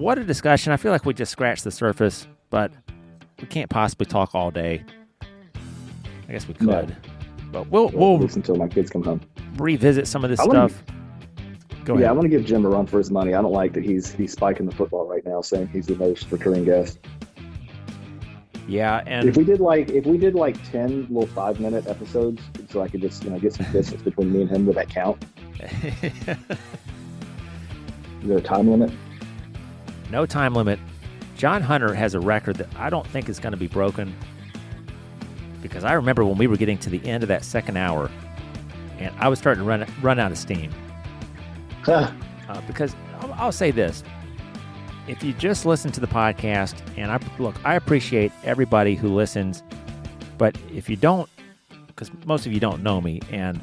what a discussion. I feel like we just scratched the surface, but we can't possibly talk all day. I guess we could. No. But At we'll least until my kids come home. revisit some of this stuff. Go ahead. Yeah, I want to give Jim a run for his money. I don't like that he's spiking the football right now, saying he's the most recurring guest. Yeah, and If we did like 10 little 5-minute episodes, so I could just get some distance between me and him, would that count? Is there a time limit? no time limit. John Hunter has a record that I don't think is going to be broken, because I remember when we were getting to the end of that second hour, and I was starting to run out of steam. Because I'll say this. If you just listen to the podcast, and I appreciate everybody who listens, but if you don't, because most of you don't know me, and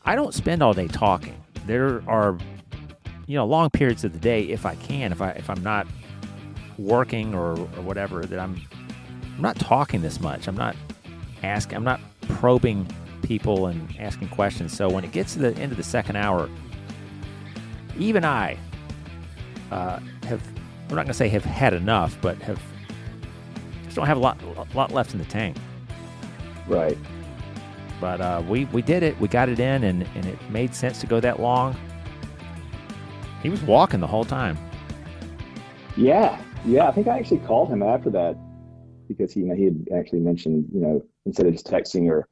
I don't spend all day talking. There are, long periods of the day, if I can, if I'm not working or whatever, that I'm not talking this much. I'm not probing people and asking questions. So when it gets to the end of the second hour, even I I'm not going to say have had enough, but just don't have a lot left in the tank. Right. But we did it. We got it in, and it made sense to go that long. He was walking the whole time. Yeah. I think I actually called him after that because he had actually mentioned, instead of just texting or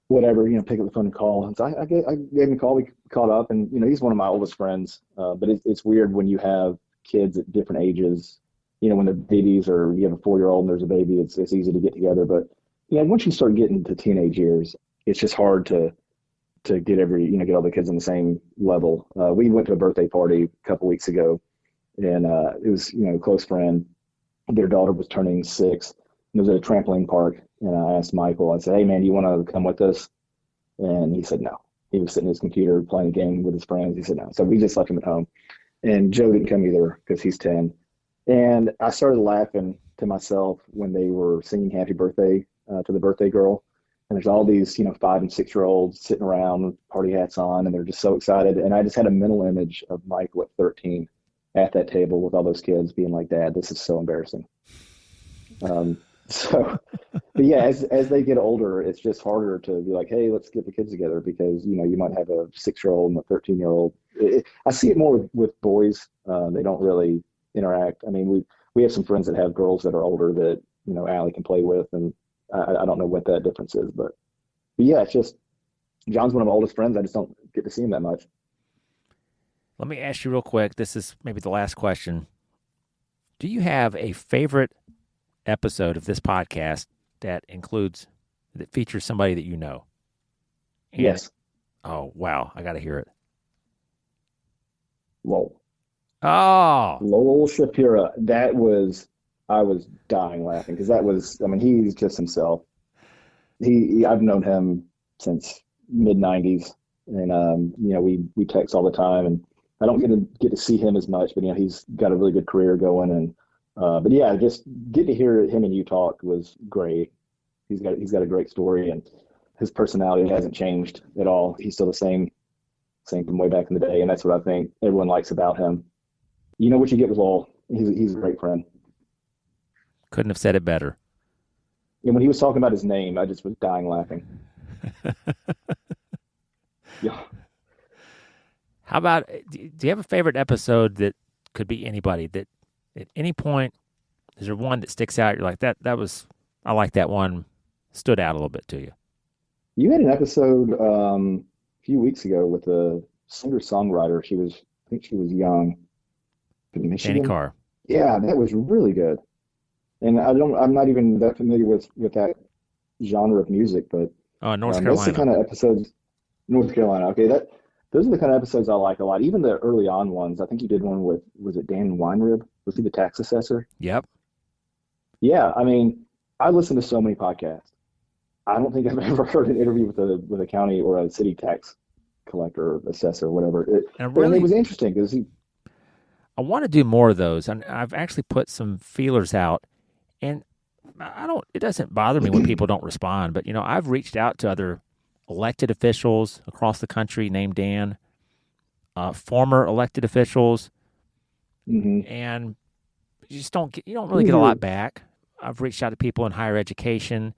whatever, pick up the phone and call. And so I gave him a call. We caught up, and he's one of my oldest friends. But it's weird when you have kids at different ages. When they're babies, or you have a 4-year-old and there's a baby, it's easy to get together. But once you start getting to teenage years, it's just hard to get get all the kids on the same level. We went to a birthday party a couple weeks ago, and it was a close friend. Their daughter was turning 6, and it was at a trampoline park. And I asked Michael, I said, "Hey man, do you want to come with us?" And he said no. He was sitting at his computer playing a game with his friends. He said no. So we just left him at home. And Joe didn't come either because he's 10. And I started laughing to myself when they were singing Happy Birthday to the birthday girl. And there's all these, 5 and 6-year-olds sitting around with party hats on, and they're just so excited. And I just had a mental image of Michael at 13 at that table with all those kids being like, "Dad, this is so embarrassing." But yeah, as they get older, it's just harder to be like, "Hey, let's get the kids together," because, you might have a 6-year-old and a 13-year-old. I see it more with boys. They don't really interact. I mean, we have some friends that have girls that are older that, Allie can play with, and I don't know what that difference is, but yeah, it's just, John's one of my oldest friends. I just don't get to see him that much. Let me ask you real quick. This is maybe the last question. Do you have a favorite episode of this podcast that features somebody that you know? And, yes. Oh, wow. I got to hear it. Lowell. Oh. Lowell Shapira. I was dying laughing because he's just himself. I've known him since mid-90s, and we text all the time, and I don't get to see him as much, but he's got a really good career going, and but yeah, just getting to hear him and you talk was great. He's got a great story, and his personality hasn't changed at all. He's still the same from way back in the day, and that's what I think everyone likes about him. What you get with Lowell. He's a great friend. Couldn't have said it better. And when he was talking about his name, I just was dying laughing. Yeah. How about, do you have a favorite episode that could be anybody, that at any point, is there one that sticks out? You're like, I like that one, stood out a little bit to you. You had an episode a few weeks ago with a singer-songwriter. I think she was young. In Michigan. Danny Carr. Yeah, that was really good. And I'm not even that familiar with that genre of music, but North Carolina. That's the kind of episodes. North Carolina. Okay, those are the kind of episodes I like a lot. Even the early on ones. I think you did one with, was it Dan Weinrib? Was he the tax assessor? Yep. Yeah, I listen to so many podcasts. I don't think I've ever heard an interview with a county or a city tax collector or assessor or whatever. And it was interesting because I want to do more of those, and I've actually put some feelers out, and it doesn't bother me when people don't respond, but I've reached out to other elected officials across the country named Dan, former elected officials, Mm-hmm. and you don't really get a lot back. I've reached out to people in higher education,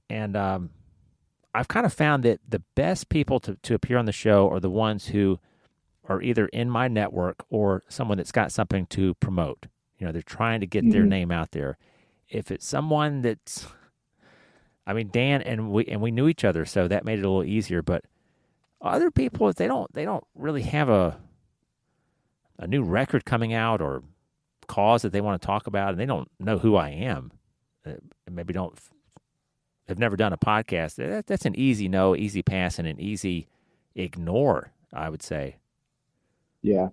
and I've kind of found that the best people to appear on the show are the ones who are either in my network or someone that's got something to promote. They're trying to get their name out there. If it's someone that's, I mean, Dan and we knew each other, so that made it a little easier. But other people, if they don't really have a new record coming out or cause that they want to talk about, and they don't know who I am, and maybe have never done a podcast, that's an easy no, easy pass, and an easy ignore, I would say. Yeah.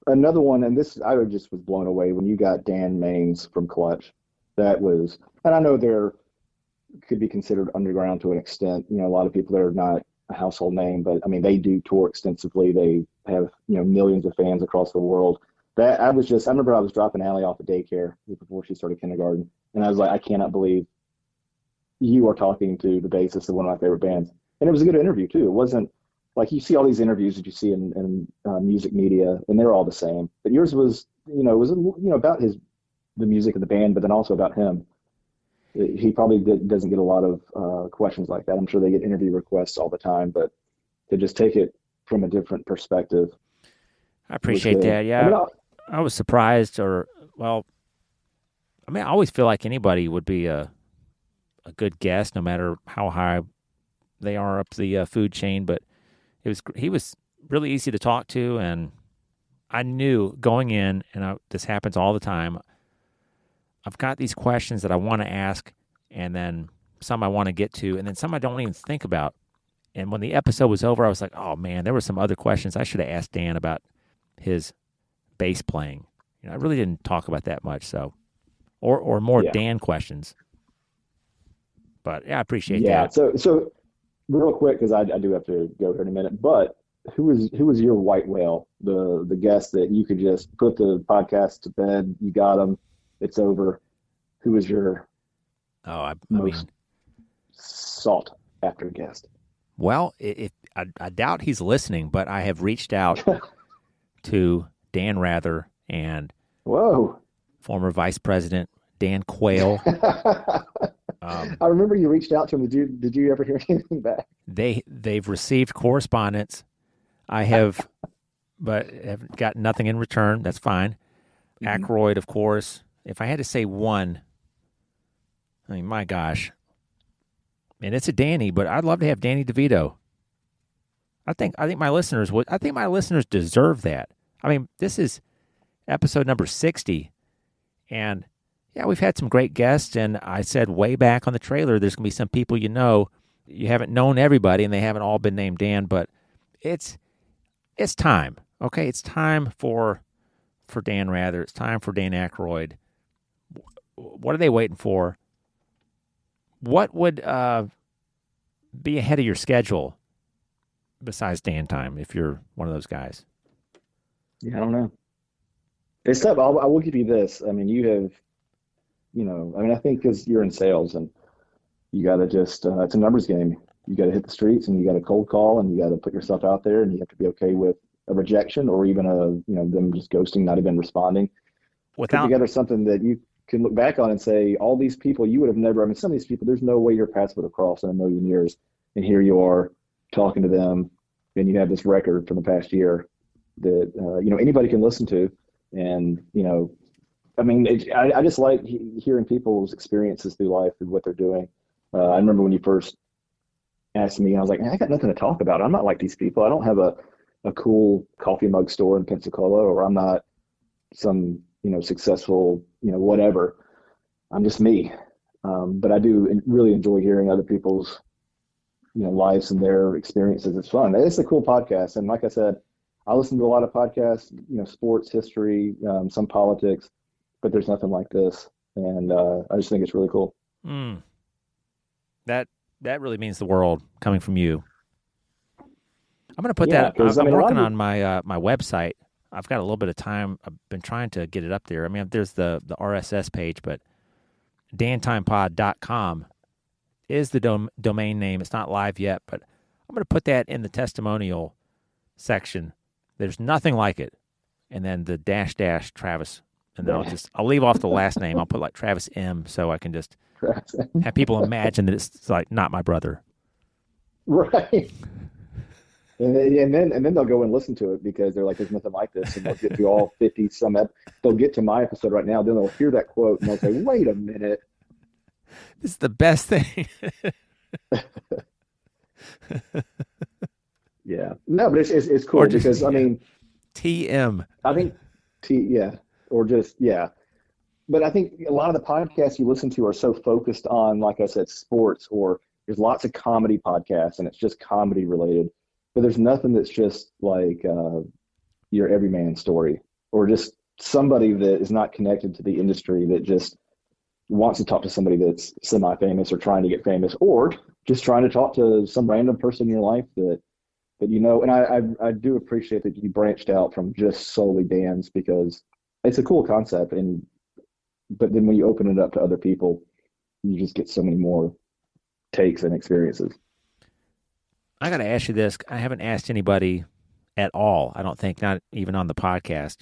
Another one, and this I just was blown away when you got Dan Maines from Clutch. That was, and I know they're could be considered underground to an extent. A lot of people that are not a household name, but I mean they do tour extensively. They have millions of fans across the world. I remember I was dropping Allie off at daycare before she started kindergarten, and I was like, I cannot believe you are talking to the bassist of one of my favorite bands. And it was a good interview too. It wasn't like you see all these interviews that you see in music media, and they're all the same. But yours was, about the music of the band, but then also about him. He probably doesn't get a lot of questions like that. I'm sure they get interview requests all the time, but to just take it from a different perspective. I appreciate that. Yeah, I was surprised, I always feel like anybody would be a good guest, no matter how high they are up the food chain. But he was really easy to talk to, and I knew going in, and this happens all the time, I've got these questions that I want to ask, and then some I want to get to, and then some I don't even think about. And when the episode was over, I was like, oh man, there were some other questions I should have asked Dan about his bass playing. I really didn't talk about that much, so or more Dan questions. But yeah, I appreciate that. So real quick, because I do have to go here in a minute, but who was your white whale, the guest that you could just put the podcast to bed, you got them, it's over? Who was your most sought after guest? Well, I doubt he's listening, but I have reached out to Dan Rather and former Vice President Dan Quayle. I remember you reached out to him. Did you ever hear anything back? They've received correspondence. I have, but have got nothing in return. That's fine. Mm-hmm. Aykroyd, of course. If I had to say one, I mean, my gosh, and it's a Danny, but I'd love to have Danny DeVito. I think my listeners would. I think my listeners deserve that. I mean, this is episode number 60, and yeah, we've had some great guests, and I said way back on the trailer, there's going to be some people you haven't known everybody, and they haven't all been named Dan, but it's time, okay? It's time for Dan Rather. It's time for Dan Aykroyd. What are they waiting for? What would be ahead of your schedule besides Dan time if you're one of those guys? Yeah, I don't know. It's tough. I will give you this. I mean, you have, I think because you're in sales and you got to just, it's a numbers game. You got to hit the streets and you got to cold call and you got to put yourself out there and you have to be okay with a rejection or even them just ghosting, not even responding. Put together something that you can look back on and say, all these people you would have never, some of these people, there's no way your paths would have crossed in a million years. And here you are talking to them and you have this record from the past year that, anybody can listen to. And, I just like hearing people's experiences through life and what they're doing. I remember when you first asked me, I was like, man, I got nothing to talk about. I'm not like these people. I don't have a cool coffee mug store in Pensacola, or I'm not some, successful, whatever. I'm just me. But I do really enjoy hearing other people's, lives and their experiences. It's fun. It's a cool podcast. And like I said, I listen to a lot of podcasts, sports, history, some politics, but there's nothing like this. And I just think it's really cool. That really means the world coming from you. I'm going to put that. I'm working on my my website. I've got a little bit of time. I've been trying to get it up there. I mean, there's the RSS page, but dantimepod.com is the domain name. It's not live yet, but I'm going to put that in the testimonial section. There's nothing like it. and then the -- Travis. And then I'll leave off the last name. I'll put like Travis M, so I can just have people imagine that it's like not my brother. Right. And then they'll go and listen to it because they're like, there's nothing like this. And they'll get through all 50 some they'll get to my episode right now. Then they'll hear that quote and they'll say, wait a minute. This is the best thing. Yeah. No, but it's cool because I mean, TM. I think or just, yeah. But I think a lot of the podcasts you listen to are so focused on, like I said, sports, or there's lots of comedy podcasts and it's just comedy related. But there's nothing that's just like your everyman story, or just somebody that is not connected to the industry that just wants to talk to somebody that's semi-famous or trying to get famous, or just trying to talk to some random person in your life that you know. And I do appreciate that you branched out from just solely Dan's, because it's a cool concept. But then when you open it up to other people, you just get so many more takes and experiences. I got to ask you this. I haven't asked anybody at all, I don't think, not even on the podcast.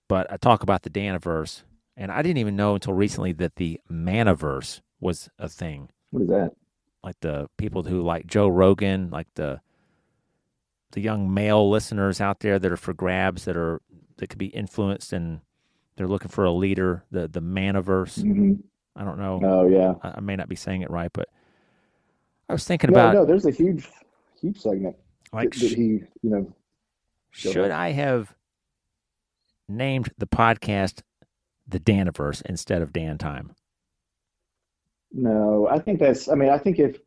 But I talk about the Daniverse, and I didn't even know until recently that the Maniverse was a thing. What is that? Like the people who like Joe Rogan, like the young male listeners out there that are for grabs, that could be influenced, and they're looking for a leader. The Maniverse. Mm-hmm. I don't know. Oh yeah. I may not be saying it right, but I was thinking about. No, there's a huge segment. Like, that he, you know. Should I have named the podcast the Daniverse instead of Dan Time? No, I think I think if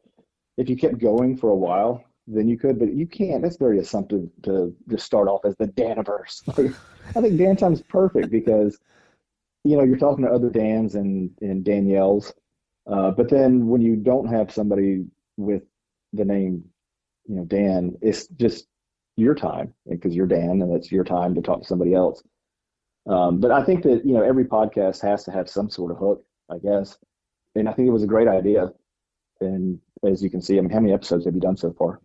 you kept going for a while, then you could, but you can't. That's very assumptive to just start off as the Daniverse. I think Dan Time's perfect because, you know, you're talking to other Dans and Danielles, but then when you don't have somebody with the name, you know, Dan, it's just your time because you're Dan and it's your time to talk to somebody else. But I think that, you know, every podcast has to have some sort of hook, I guess. And I think it was a great idea. And as you can see, I mean, how many episodes have you done so far?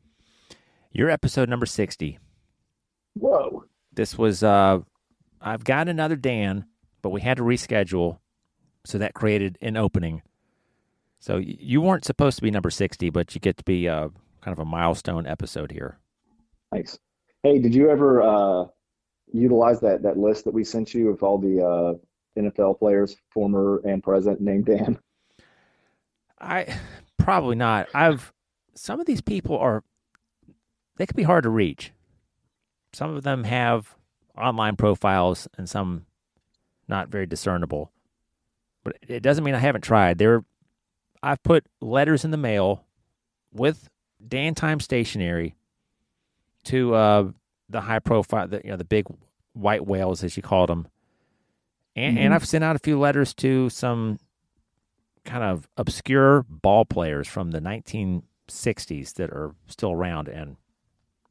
You're episode number 60. Whoa. This was, I've got another Dan, but we had to reschedule. So that created an opening. So you weren't supposed to be number 60, but you get to be kind of a milestone episode here. Nice. Hey, did you ever utilize that list that we sent you of all the NFL players, former and present, named Dan? I probably not. Some of these people they could be hard to reach. Some of them have online profiles and some not very discernible. But it doesn't mean I haven't tried. I've put letters in the mail with Dan Time stationery to the high profile, the big white whales, as you called them. And I've sent out a few letters to some kind of obscure ball players from the 1960s that are still around, and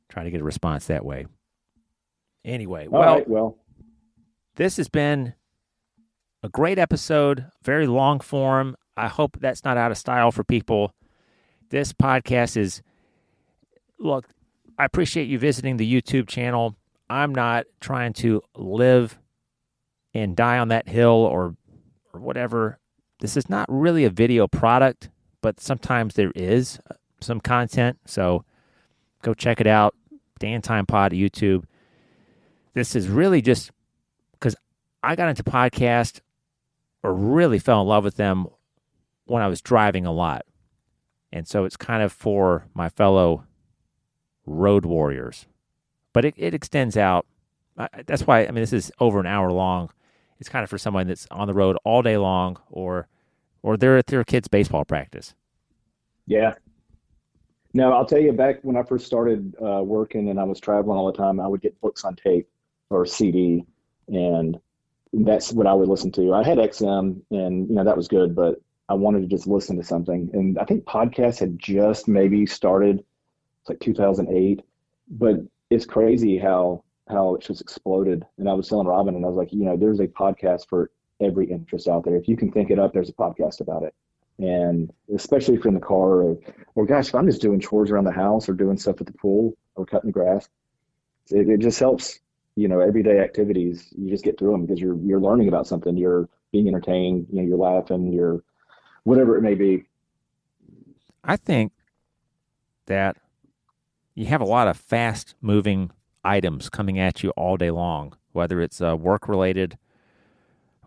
try to get a response that way. Anyway, well, this has been a great episode, very long form. I hope that's not out of style for people. This podcast look, I appreciate you visiting the YouTube channel. I'm not trying to live and die on that hill or whatever. This is not really a video product, but sometimes there is some content. So go check it out. Dan Time Pod YouTube. This is really just because I got into podcast or really fell in love with them when I was driving a lot. And so it's kind of for my fellow road warriors. But it extends out. That's why, this is over an hour long. It's kind of for someone that's on the road all day long or they're at their kid's baseball practice. Yeah. No, I'll tell you, back when I first started working and I was traveling all the time, I would get books on tape or CD, and that's what I would listen to. I had XM, and that was good, but I wanted to just listen to something. And I think podcasts had just maybe started. It's like 2008, but it's crazy how it just exploded. And I was telling Robin, and I was like, there's a podcast for every interest out there. If you can think it up, there's a podcast about it. And especially if you're in the car or gosh, if I'm just doing chores around the house or doing stuff at the pool or cutting the grass, it just helps, everyday activities. You just get through them because you're learning about something. You're being entertained. You're laughing. You're whatever it may be. I think that you have a lot of fast moving items coming at you all day long, whether it's work related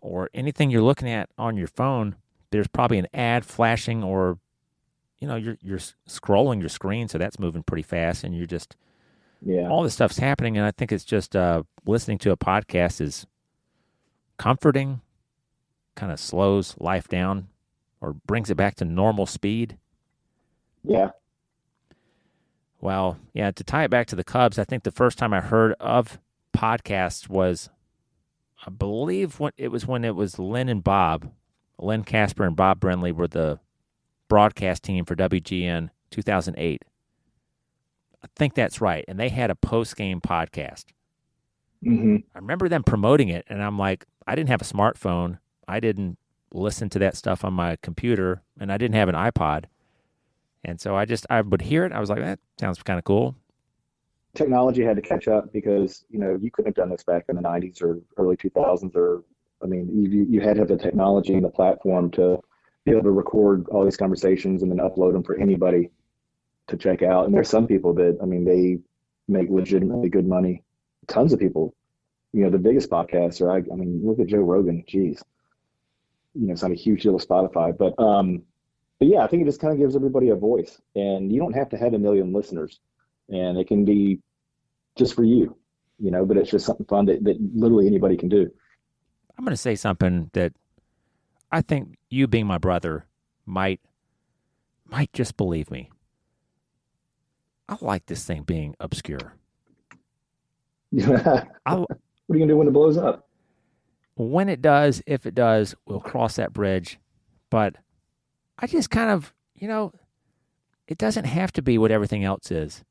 or anything you're looking at on your phone. There's probably an ad flashing, or you're scrolling your screen, so that's moving pretty fast, and you're just all this stuff's happening. And I think it's just listening to a podcast is comforting, kind of slows life down or brings it back to normal speed. Yeah. Well, yeah, to tie it back to the Cubs, I think the first time I heard of podcasts was, I believe, when it was Lynn Casper and Bob Brenly were the broadcast team for WGN 2008. I think that's right. And they had a post-game podcast. Mm-hmm. I remember them promoting it, and I'm like, I didn't have a smartphone. I didn't listen to that stuff on my computer, and I didn't have an iPod. And so I would hear it. I was like, that sounds kind of cool. Technology had to catch up because, you couldn't have done this back in the 90s or early 2000s, you had to have the technology and the platform to be able to record all these conversations and then upload them for anybody to check out. And there's some people that, they make legitimately good money. Tons of people, the biggest podcasts are, look at Joe Rogan, geez, it's not a huge deal with Spotify, but yeah, I think it just kind of gives everybody a voice, and you don't have to have 1 million listeners, and it can be just for you, but it's just something fun that literally anybody can do. I'm going to say something that I think you, being my brother, might just believe me. I like this thing being obscure. What are you going to do when it blows up? When it does, if it does, we'll cross that bridge. But I just kind of, it doesn't have to be what everything else is.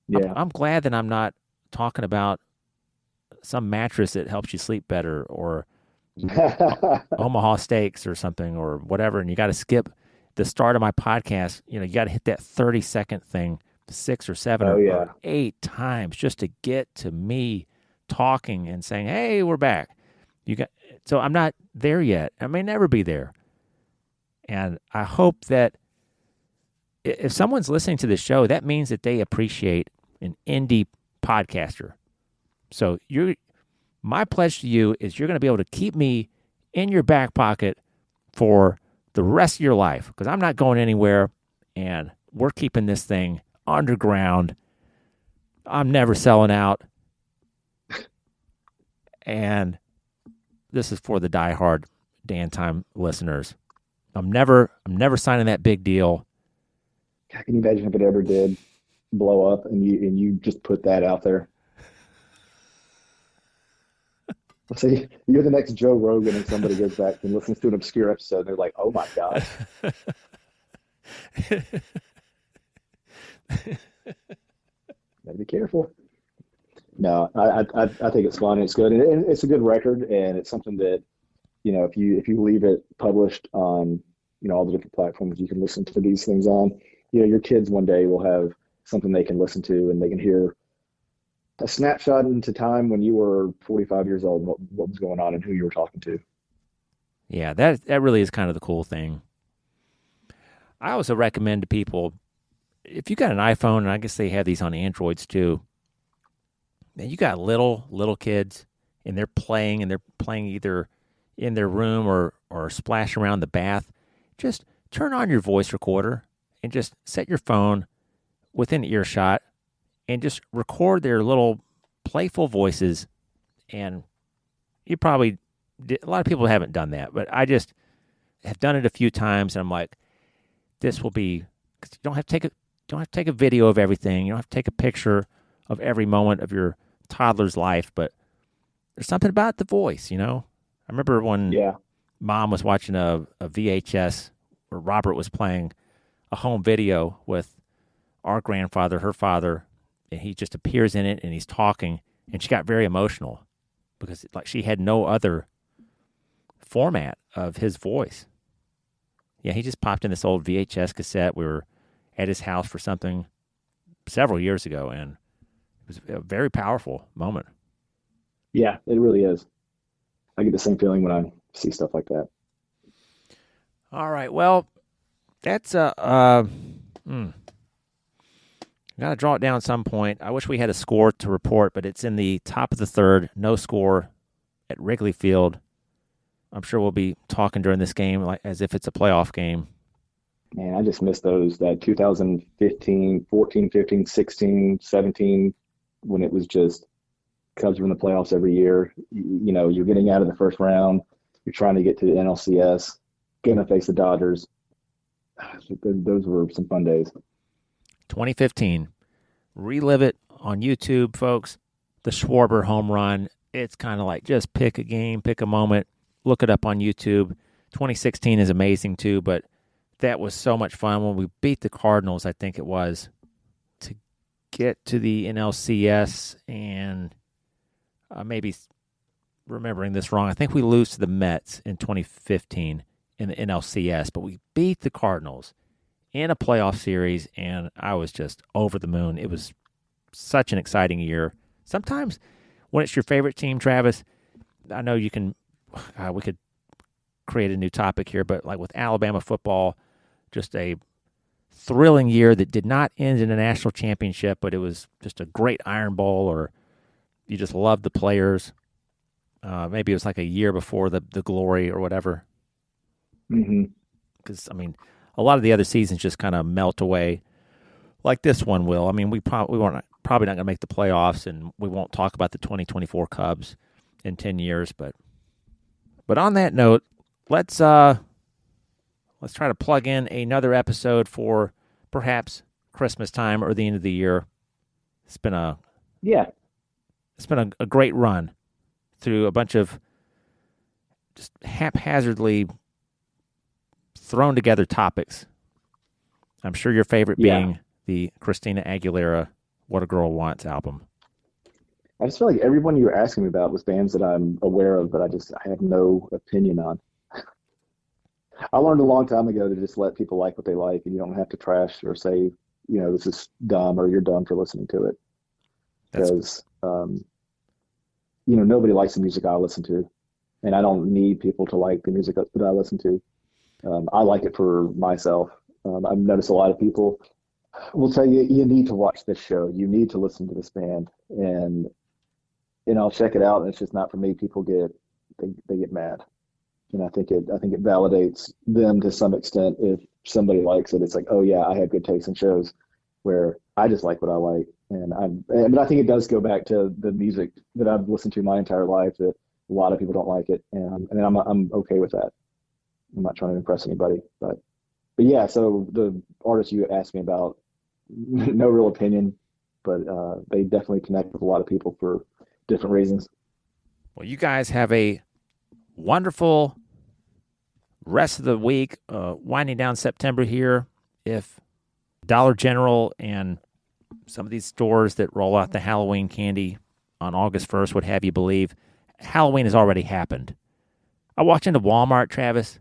Yeah. I'm glad that I'm not talking about some mattress that helps you sleep better, or Omaha Steaks or something, or whatever. And you got to skip the start of my podcast. You got to hit that 30-second thing 6 or 7 or 8 times just to get to me talking and saying, hey, we're back. So I'm not there yet. I may never be there. And I hope that if someone's listening to this show, that means that they appreciate an indie podcaster. So my pledge to you is you're going to be able to keep me in your back pocket for the rest of your life, because I'm not going anywhere, and we're keeping this thing underground. I'm never selling out. And this is for the diehard Dan Time listeners. I'm never signing that big deal. God, can you imagine if it ever did blow up and you just put that out there? Let's say you're the next Joe Rogan and somebody goes back and listens to an obscure episode and they're like, oh my God. Gotta be careful. No, I think it's fun. It's good. And it's a good record, and it's something that, if you leave it published on, all the different platforms you can listen to these things on, your kids one day will have something they can listen to, and they can hear a snapshot into time when you were 45 years old, what was going on and who you were talking to. Yeah, that really is kind of the cool thing. I also recommend to people, if you got an iPhone, and I guess they have these on Androids too, and you got little kids, and they're playing either in their room or splash around the bath, just turn on your voice recorder and just set your phone within earshot and just record their little playful voices. And you probably a lot of people haven't done that, but I just have done it a few times, and I'm like, this will be, because you don't have to take a video of everything. You don't have to take a picture of every moment of your toddler's life, but there's something about the voice, I remember when Mom was watching a VHS where Robert was playing a home video with our grandfather, her father, and he just appears in it and he's talking, and she got very emotional because she had no other format of his voice. Yeah, he just popped in this old VHS cassette. We were at his house for something several years ago, and it was a very powerful moment. Yeah, it really is. I get the same feeling when I see stuff like that. All right. Well, that's got to draw it down at some point. I wish we had a score to report, but it's in the top of the third. No score at Wrigley Field. I'm sure we'll be talking during this game like as if it's a playoff game. Man, I just miss those, that 2015, 14, 15, 16, 17, when it was just Cubs were in the playoffs every year. You're getting out of the first round. You're trying to get to the NLCS, going to face the Dodgers. Those were some fun days. 2015. Relive it on YouTube, folks. The Schwarber home run. It's kind of like just pick a game, pick a moment, look it up on YouTube. 2016 is amazing too, but that was so much fun when we beat the Cardinals, I think it was, to get to the NLCS. And maybe remembering this wrong, I think we lose to the Mets in 2015 in the NLCS, but we beat the Cardinals in a playoff series, and I was just over the moon. It was such an exciting year. Sometimes when it's your favorite team, Travis, I know you can, we could create a new topic here, but like with Alabama football, just a thrilling year that did not end in a national championship, but it was just a great Iron Bowl, or you just loved the players. Maybe it was like a year before the glory or whatever. Because, I mean, a lot of the other seasons just kind of melt away like this one will. I mean, we probably not going to make the playoffs, and we won't talk about the 2024 Cubs in 10 years. But on that note, let's try to plug in another episode for perhaps Christmas time or the end of the year. It's been a great run through a bunch of just haphazardly thrown together topics. I'm sure your favorite being the Christina Aguilera "What a Girl Wants" album. I just feel like everyone you were asking me about was bands that I'm aware of, but I have no opinion on. I learned a long time ago to just let people like what they like, and you don't have to trash or say, this is dumb or you're dumb for listening to it. Because, nobody likes the music I listen to, and I don't need people to like the music that I listen to. I like it for myself. I've noticed a lot of people will tell you, you need to watch this show. You need to listen to this band. And I'll check it out, and it's just not for me. People they get mad. And I think it validates them to some extent. If somebody likes it, it's like, oh yeah, I have good taste in shows, where I just like what I like. But I think it does go back to the music that I've listened to my entire life, that a lot of people don't like it. And I'm okay with that. I'm not trying to impress anybody, but yeah. So the artists you asked me about, no real opinion, but they definitely connect with a lot of people for different reasons. Well, you guys have a wonderful rest of the week, winding down September here. If Dollar General and some of these stores that roll out the Halloween candy on August 1st would have you believe, Halloween has already happened. I walked into Walmart, Travis.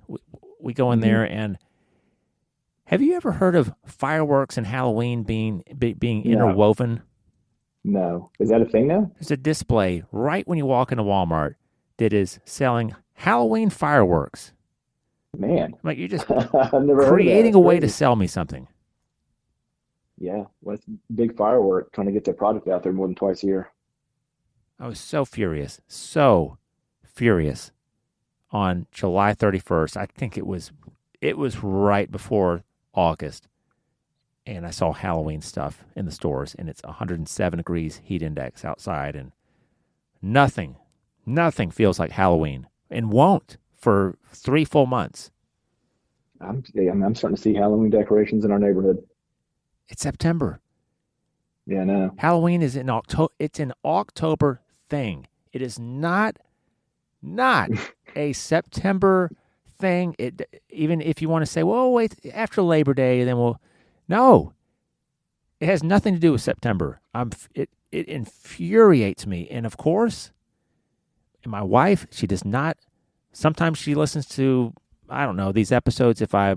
We go in there, and have you ever heard of fireworks and Halloween being interwoven? No. Is that a thing now? There's a display right when you walk into Walmart that is selling Halloween fireworks. Man. Like, you're just I've never creating a way to sell me something. Yeah. Well, it's a big firework, trying to get their product out there more than twice a year. I was so furious on July 31st. I think it was right before August, and I saw Halloween stuff in the stores, and it's 107 degrees heat index outside, and nothing feels like Halloween, and won't for 3 full months. I'm starting to see Halloween decorations in our neighborhood. It's September. Yeah, I know. Halloween is in October. It's an October thing. It is not a September thing. Even if you want to say, well, wait, after Labor Day, then no. It has nothing to do with September. It infuriates me. And of course, my wife, she does not. Sometimes she listens to, I don't know, these episodes. If I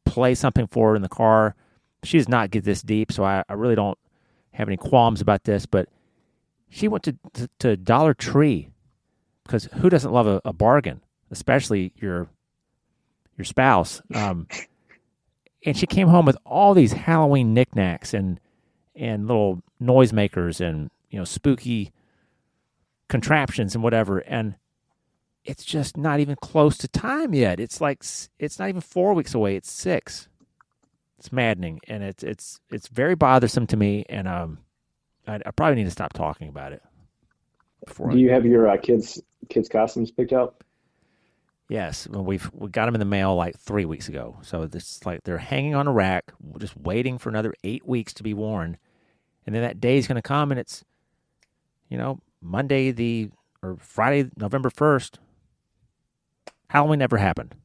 play something for her in the car, she does not get this deep. So I really don't have any qualms about this. But she went to Dollar Tree because who doesn't love a bargain, especially your spouse. And she came home with all these Halloween knickknacks and little noisemakers and spooky contraptions and whatever. And it's just not even close to time yet. It's like it's not even 4 weeks away. It's 6. It's maddening, and it's very bothersome to me. And I probably need to stop talking about it. Do you have your kids' costumes picked out? Yes, well, we got them in the mail like 3 weeks ago. So it's like they're hanging on a rack, just waiting for another 8 weeks to be worn, and then that day is going to come, and it's, Monday or Friday, November 1st. Halloween never happened,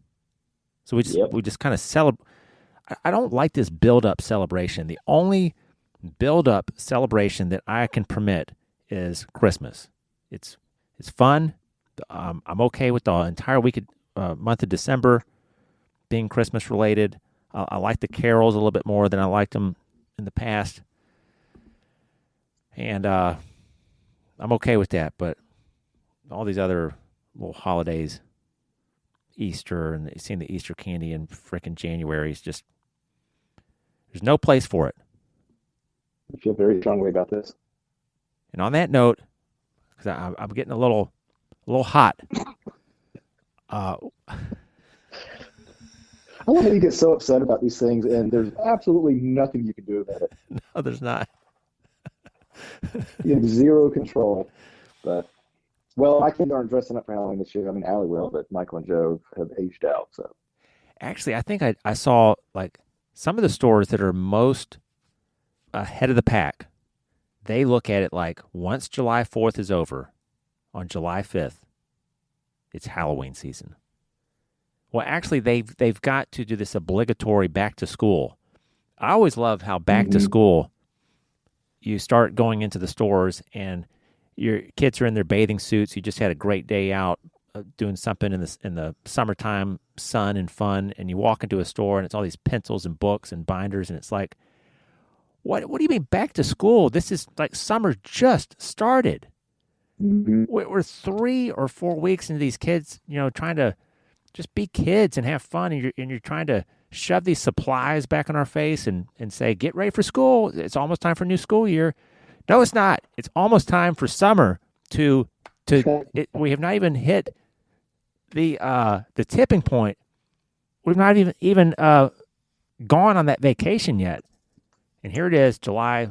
so we just kind of celebrate. I don't like this build-up celebration. The only build-up celebration that I can permit is Christmas. It's fun. I'm okay with the entire month of December being Christmas related. I like the carols a little bit more than I liked them in the past, and I'm okay with that. But all these other little holidays, Easter and seeing the Easter candy in frickin' January is just, there's no place for it. I feel very strongly about this. And on that note, because I'm getting a little hot. I love how you get so upset about these things, and there's absolutely nothing you can do about it. No, there's not. You have zero control. But, well, my kids aren't dressing up for Halloween this year. I mean, Allie will, but Michael and Joe have aged out. So, actually, I think I saw like some of the stores that are most ahead of the pack. They look at it like once July 4th is over, on July 5th, it's Halloween season. Well, actually, they've got to do this obligatory back to school. I always love how back to school, you start going into the stores and your kids are in their bathing suits. You just had a great day out doing something in the summertime sun and fun, and you walk into a store and it's all these pencils and books and binders, and it's like, what do you mean back to school? This is like summer just started. mm-hmm. We're 3 or 4 weeks into these kids, trying to just be kids and have fun, and you're trying to shove these supplies back in our face and say, get ready for school. It's almost time for a new school year. No, it's not. It's almost time for summer we have not even hit the tipping point. We've not even gone on that vacation yet. And here it is, July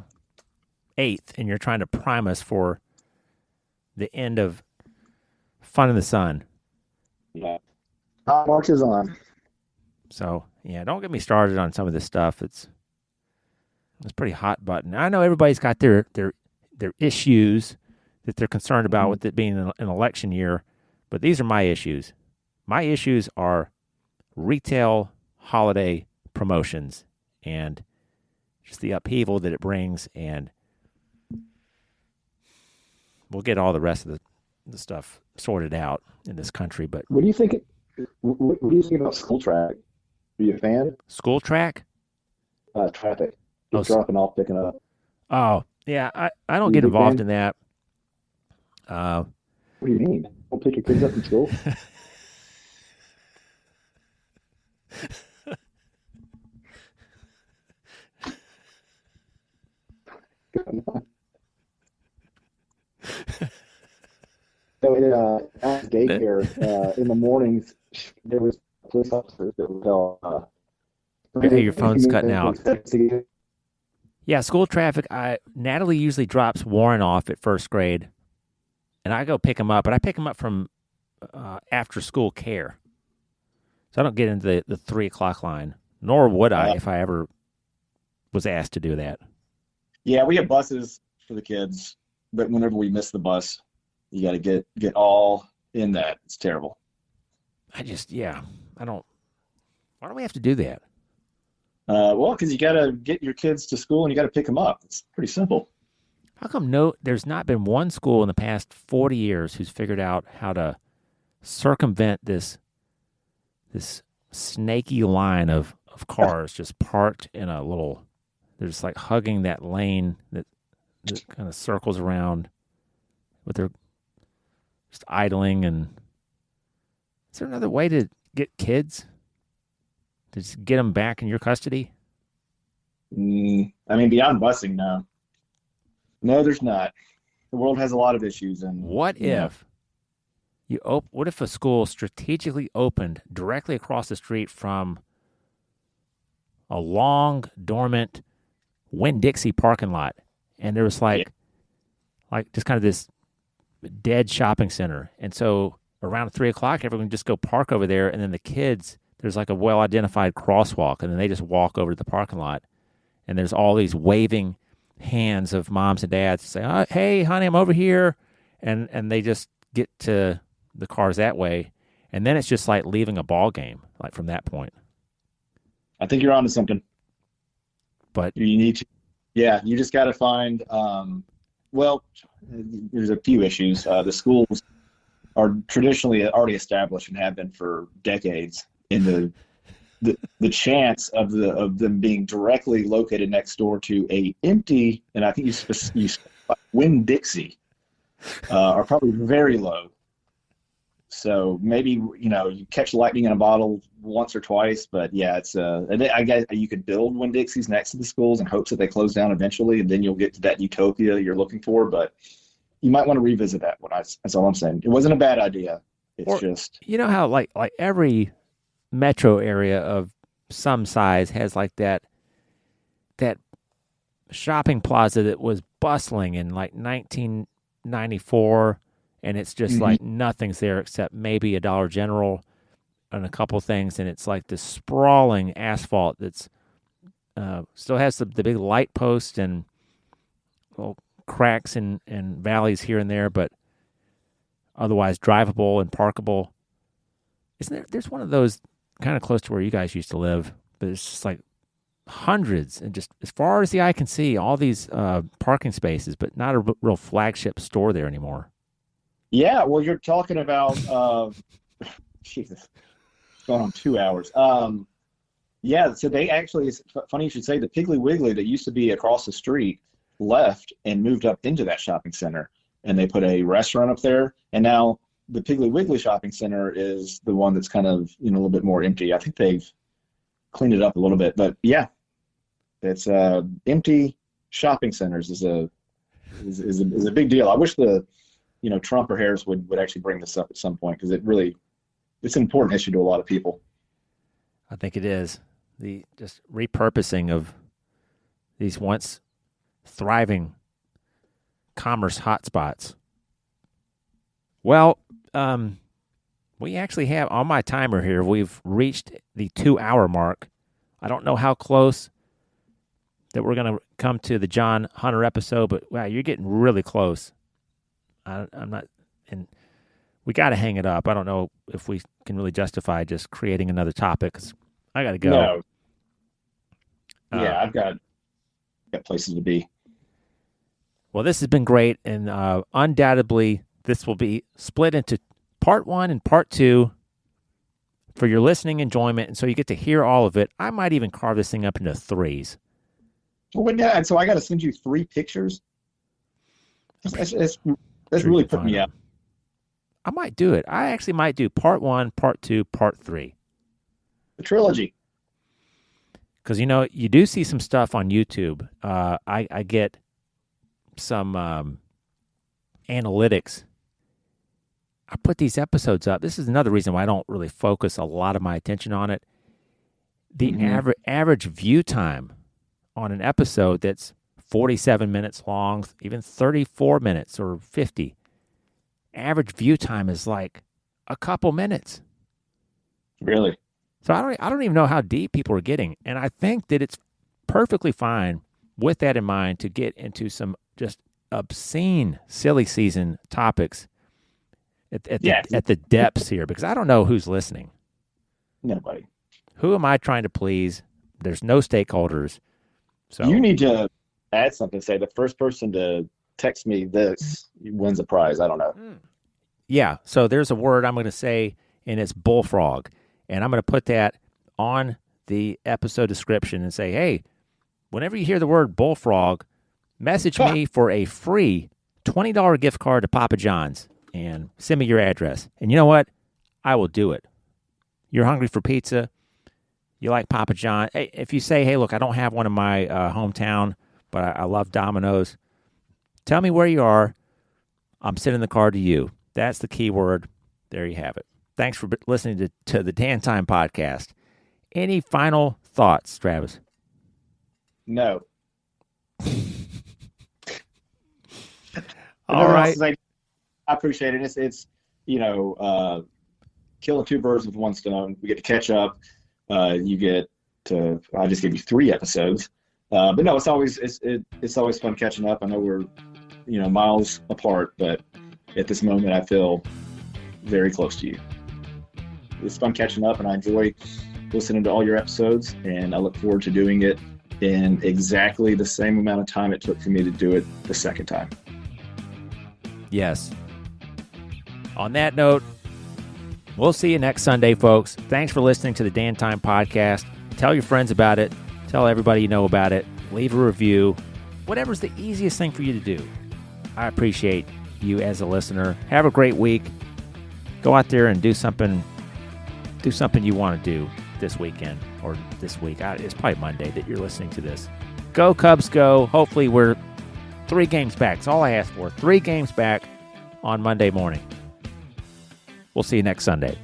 8th, and you're trying to prime us for the end of fun in the sun. Yeah. March is on. So, yeah, don't get me started on some of this stuff. It's pretty hot button. I know everybody's got their issues that they're concerned about with it being an election year, but these are my issues. My issues are retail holiday promotions and just the upheaval that it brings, and we'll get all the rest of the stuff sorted out in this country. But what do you think? What do you think about school track? Are you a fan? School track? Traffic. Just dropping off, picking up. Oh, yeah. I don't get involved in that. What do you mean? Don't pick your kids up from school? So at daycare, in the mornings, there was police officers that would tell. Hey, your phone's cutting out. Yeah, school traffic. Natalie usually drops Warren off at first grade, and I go pick him up. But I pick him up from after school care, so I don't get into the 3 o'clock line. Nor would I if I ever was asked to do that. Yeah, we have buses for the kids, but whenever we miss the bus, you got to get all in that. It's terrible. I don't. Why do we have to do that? Well, because you got to get your kids to school and you got to pick them up. It's pretty simple. How come there's not been one school in the past 40 years who's figured out how to circumvent this snaky line of cars just parked in a little, they're just like hugging that lane that kind of circles around. with their just idling. And is there another way to get kids to just get them back in your custody? I mean, beyond busing, no, there's not. The world has a lot of issues, and What if what if a school strategically opened directly across the street from a long dormant Winn-Dixie parking lot, and there was like just kind of this dead shopping center, and so around 3:00 everyone would just go park over there, and then the kids, there's like a well identified crosswalk, and then they just walk over to the parking lot, and there's all these waving hands of moms and dads say, oh, hey honey, I'm over here, and they just get to the cars that way, and then it's just like leaving a ball game, like from that point. I think you're onto something. But you need to, you just got to find. Well, there's a few issues. The schools are traditionally already established and have been for decades. In the chance of them being directly located next door to a empty, and I think you Winn-Dixie, are probably very low. So maybe you catch lightning in a bottle once or twice, but it's I guess you could build Winn-Dixies next to the schools in hopes that they close down eventually, and then you'll get to that utopia you're looking for. But you might want to revisit that one. That's all I'm saying. It wasn't a bad idea. It's just how like every metro area of some size has like that shopping plaza that was bustling in like 1994. And it's just like nothing's there except maybe a Dollar General and a couple things. And it's like this sprawling asphalt that's still has the big light post and little cracks and valleys here and there, but otherwise drivable and parkable. Isn't there? There's one of those kind of close to where you guys used to live, but it's just like hundreds and just as far as the eye can see, all these parking spaces, but not a real flagship store there anymore. Yeah, well, you're talking about Jesus, it's going on 2 hours. So they actually, it's funny you should say, the Piggly Wiggly that used to be across the street left and moved up into that shopping center, and they put a restaurant up there, and now the Piggly Wiggly shopping center is the one that's kind of a little bit more empty. I think they've cleaned it up a little bit, but it's empty shopping centers is a big deal. I wish Trump or Harris would actually bring this up at some point, because it's an important issue to a lot of people. I think it is. The just repurposing of these once thriving commerce hotspots. Well, we actually have, on my timer here, we've reached the 2-hour mark. I don't know how close that we're going to come to the John Hunter episode, but wow, you're getting really close. I'm not, and we got to hang it up. I don't know if we can really justify just creating another topic, because I got to go. No. I've got places to be. Well, this has been great, and undoubtedly this will be split into part 1 and part 2 for your listening enjoyment, and so you get to hear all of it. I might even carve this thing up into 3s. Well, so I got to send you 3 pictures? That's really put me out. I might do it. I actually might do part 1, part 2, part 3. The trilogy. Because, you do see some stuff on YouTube. I get some analytics. I put these episodes up. This is another reason why I don't really focus a lot of my attention on it. The average view time on an episode that's 47 minutes long, even 34 minutes or 50. Average view time is like a couple minutes. Really? So I don't even know how deep people are getting. And I think that it's perfectly fine with that in mind to get into some just obscene, silly season topics at the depths here, because I don't know who's listening. Nobody. Who am I trying to please? There's no stakeholders. So you need to add something, say the first person to text me this wins a prize. I don't know. Yeah. So there's a word I'm going to say, and it's bullfrog. And I'm going to put that on the episode description and say, hey, whenever you hear the word bullfrog, message me for a free $20 gift card to Papa John's and send me your address. And you know what? I will do it. You're hungry for pizza. You like Papa John. Hey, if you say, hey, look, I don't have one in my hometown, but I love Domino's, tell me where you are. I'm sending the card to you. That's the key word. There you have it. Thanks for listening to the Dan Time Podcast. Any final thoughts, Travis? No. All right. I appreciate it. It's killing two birds with one stone. We get to catch up. You get to. I just gave you 3 episodes, but no, it's always fun catching up. I know we're miles apart, but at this moment, I feel very close to you. It's fun catching up, and I enjoy listening to all your episodes, and I look forward to doing it in exactly the same amount of time it took for me to do it the second time. Yes. On that note, we'll see you next Sunday, folks. Thanks for listening to the Dan Time Podcast. Tell your friends about it. Tell everybody you know about it. Leave a review. Whatever's the easiest thing for you to do. I appreciate you as a listener. Have a great week. Go out there and do something you want to do this weekend or this week. It's probably Monday that you're listening to this. Go Cubs, go. Hopefully we're 3 games back. That's all I asked for. 3 games back on Monday morning. We'll see you next Sunday.